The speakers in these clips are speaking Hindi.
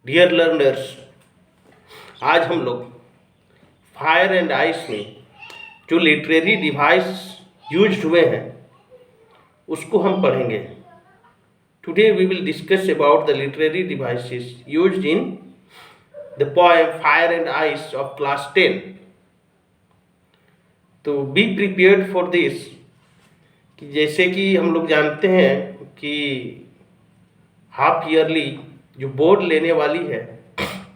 डियर लर्नर्स, आज हम लोग फायर एंड आइस में जो लिटरेरी डिवाइस यूज हुए हैं उसको हम पढ़ेंगे। Today we will discuss about the literary devices used in the poem fire and ice of class 10। तो बी प्रिपेयर्ड फॉर दिस कि जैसे कि हम लोग जानते हैं कि हाफ ईयरली जो बोर्ड लेने वाली है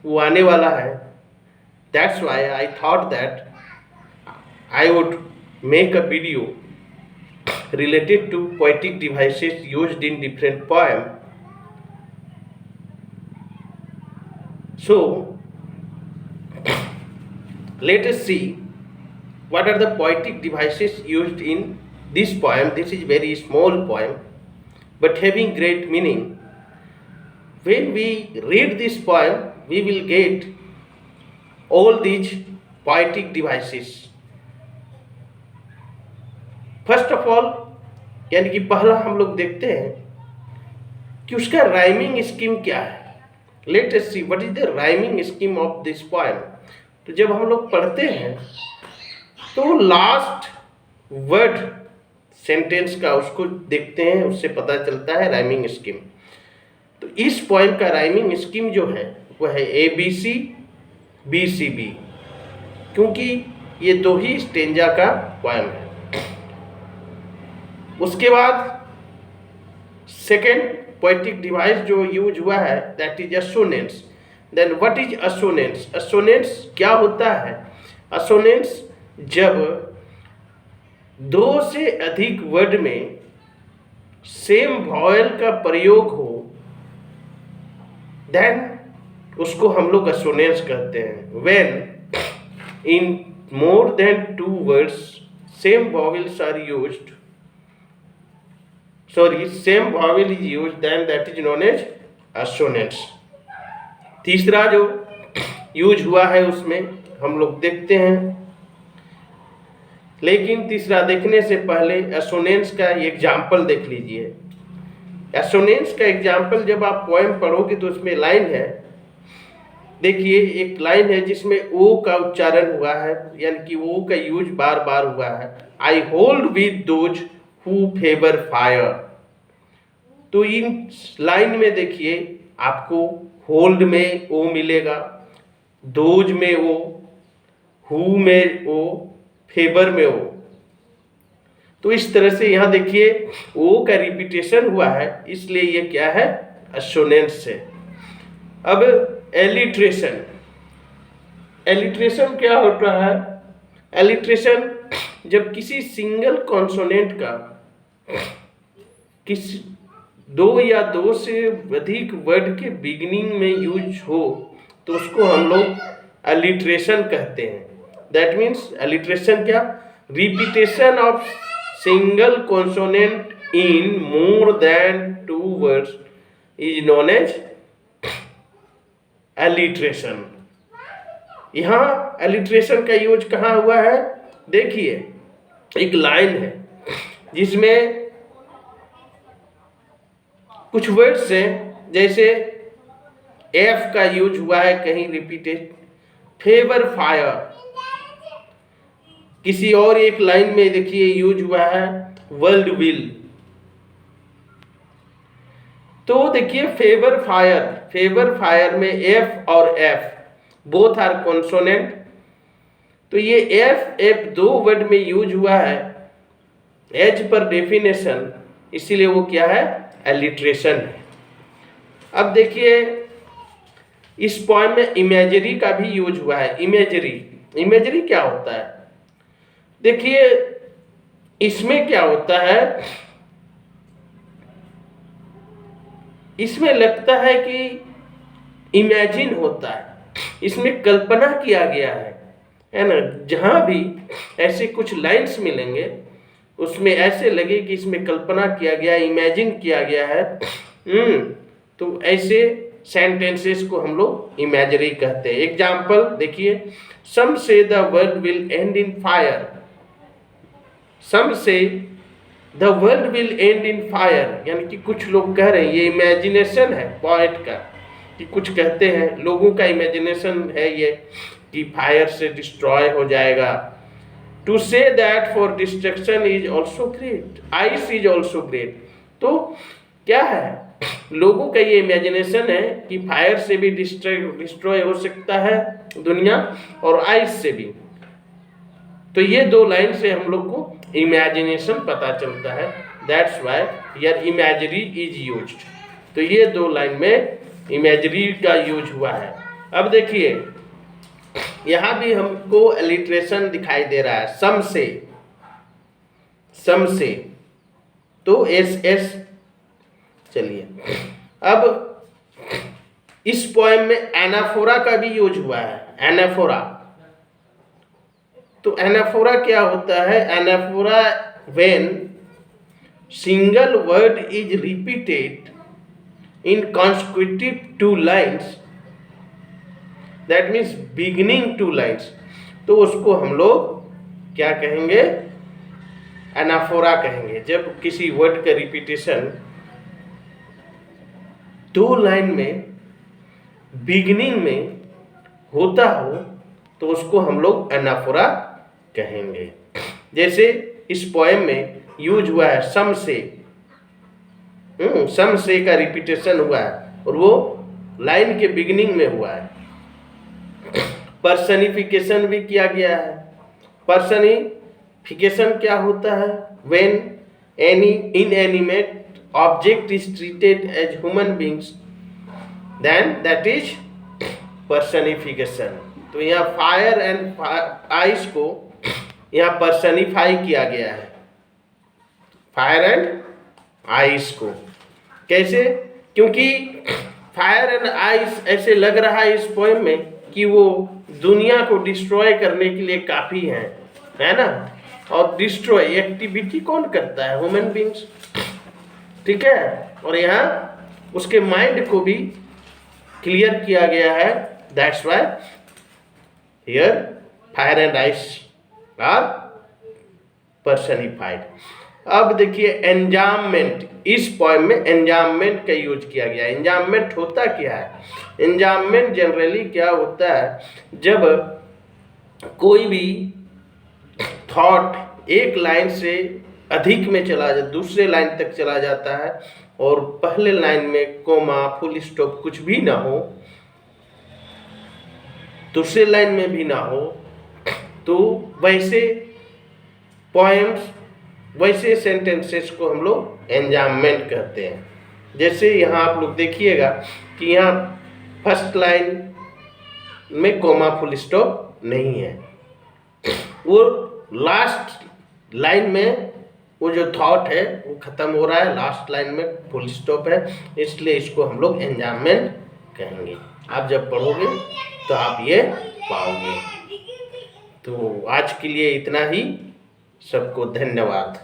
वो आने वाला है। That's why I thought that I would make a video related to poetic devices used in different poem. So let us see what are the poetic devices used in this poem. This is very small poem but having great meaning. When we read this poem we will get all these poetic devices. First of all यानी कि पहला हम लोग देखते हैं कि उसका राइमिंग स्कीम क्या है। Let us see what is the rhyming scheme of this poem. तो जब हम लोग पढ़ते हैं तो लास्ट वर्ड सेंटेंस का उसको देखते हैं, उससे पता चलता है राइमिंग स्कीम। तो इस पोएम का राइमिंग स्कीम जो है वह है ABC BCB, क्योंकि ये दो ही स्टेंजा का पोएम है। उसके बाद सेकेंड पोएटिक डिवाइस जो यूज हुआ है that is assonance. Then what is assonance? Assonance क्या होता है? असोनेंस जब दो से अधिक वर्ड में सेम वॉवेल का प्रयोग हो देन उसको हम लोग असोनेंस कहते हैं। When in more than 2 words same vowels are used, same vowel is used, then that is known as assonance. तीसरा जो यूज हुआ है उसमें हम लोग देखते हैं, लेकिन तीसरा देखने से पहले assonance का एग्जाम्पल देख लीजिए। assonance का एग्जाम्पल जब आप पोएम पढ़ोगे तो उसमें लाइन है, देखिए एक लाइन है जिसमें ओ का उच्चारण हुआ है, यानी कि ओ का यूज बार बार हुआ है। I hold with those who favor fire। तो इन लाइन में देखिए आपको होल्ड में ओ मिलेगा, दोज में ओ, हु में ओ, फेवर में ओ। तो इस तरह से यहाँ देखिए ओ का रिपीटेशन हुआ है, इसलिए ये क्या है? असोनेंस है। अब एलिट्रेशन। एलिट्रेशन क्या होता है? एलिट्रेशन जब किसी सिंगल कॉन्सोनेंट का किसी 2 या 2 से अधिक वर्ड के बिगिनिंग में यूज हो तो उसको हम लोग एलिट्रेशन कहते हैं। दैट मीन्स एलिट्रेशन क्या? Repetition of single consonant in more than 2 words is known as alliteration. यहाँ एलिट्रेशन का यूज कहाँ हुआ है? देखिए एक लाइन है जिसमें कुछ वर्ड्स हैं, जैसे एफ का यूज हुआ है कहीं रिपीटेड, फेवर फायर। किसी और एक लाइन में देखिए यूज हुआ है वर्ल्ड विल। तो देखिए फेवर फायर में एफ और एफ बोथ आर कॉन्सोनेंट। तो ये एफ 2 वर्ड में यूज हुआ है एज पर डेफिनेशन, इसीलिए वो क्या है? एलिट्रेशन है। अब देखिए इस पोएम में इमेजरी का भी यूज हुआ है। इमेजरी क्या होता है? देखिए इसमें क्या होता है, इसमें लगता है कि इमेजिन होता है, इसमें कल्पना किया गया है ना। जहां भी ऐसे कुछ लाइन्स मिलेंगे उसमें ऐसे लगे कि इसमें कल्पना किया गया, इमेजिन किया गया है। तो ऐसे सेंटेंसेस को हम लोग इमेजरी कहते हैं। एग्जाम्पल देखिए, some say the world will end in fire. Some say the world will end in fire, यानी कि कुछ लोग कह रहे हैं, ये इमेजिनेशन है पॉइंट का कि कुछ कहते हैं, लोगों का इमेजिनेशन है ये कि फायर से डिस्ट्रॉय हो जाएगा। To say that for destruction is also great, ice is also great. तो क्या है, लोगों का ये इमेजिनेशन है कि फायर से भी डिस्ट्रॉय हो सकता है दुनिया और आइस से भी। तो ये दो लाइन से हम लोग को इमेजिनेशन पता चलता है, that's why here imagery is used. तो ये दो लाइन में इमेजरी का यूज हुआ है। अब देखिए यहाँ भी हमको एलिट्रेशन दिखाई दे रहा है, सम से, तो एस एस। चलिए अब इस पोएम में एनाफोरा का भी यूज हुआ है, एनाफोरा। तो एनाफोरा क्या होता है? Anaphora when single word is repeated in consecutive two lines, that means beginning two lines, तो उसको हम लोग क्या कहेंगे? एनाफोरा कहेंगे। जब किसी वर्ड का रिपीटेशन दो लाइन में बिगिनिंग में होता हो तो उसको हम लोग एनाफोरा कहेंगे। जैसे इस पोएम में यूज हुआ है सम से का रिपीटेशन हुआ है और वो लाइन के बिगिनिंग में हुआ है। पर्सनिफिकेशन भी किया गया है। पर्सनिफिकेशन क्या होता है? When any inanimate object is treated as human beings, then that is personification. तो यहाँ फायर एंड आइस को यहाँ पर्सनिफाई किया गया है, फायर एंड आइस को। कैसे? क्योंकि फायर एंड आइस ऐसे लग रहा है इस पोएम में कि वो दुनिया को डिस्ट्रॉय करने के लिए काफी है ना। और डिस्ट्रॉय एक्टिविटी कौन करता है? ह्यूमन बीइंग्स, ठीक है। और यहाँ उसके माइंड को भी क्लियर किया गया है, that's why here fire and ice are personified. अब देखिए एंजाममेंट, इस पोएम में एंजाममेंट का यूज किया गया है। एंजाममेंट होता क्या है? एंजाममेंट जनरली क्या होता है? जब कोई भी थॉट एक लाइन से अधिक में दूसरे लाइन तक चला जाता है और पहले लाइन में कोमा, फुल स्टॉप कुछ भी ना हो, दूसरे लाइन में भी ना हो, तो वैसे पोएम्स, वैसे सेंटेंसेस को हम लोग एंजाममेंट कहते हैं। जैसे यहाँ आप लोग देखिएगा कि यहाँ फर्स्ट लाइन में कोमा फुल स्टॉप नहीं है, वो लास्ट लाइन में वो जो थॉट है वो खत्म हो रहा है, लास्ट लाइन में फुल स्टॉप है, इसलिए इसको हम लोग एंजाममेंट कहेंगे। आप जब पढ़ोगे तो आप ये पाओगे। तो आज के लिए इतना ही। सबको धन्यवाद।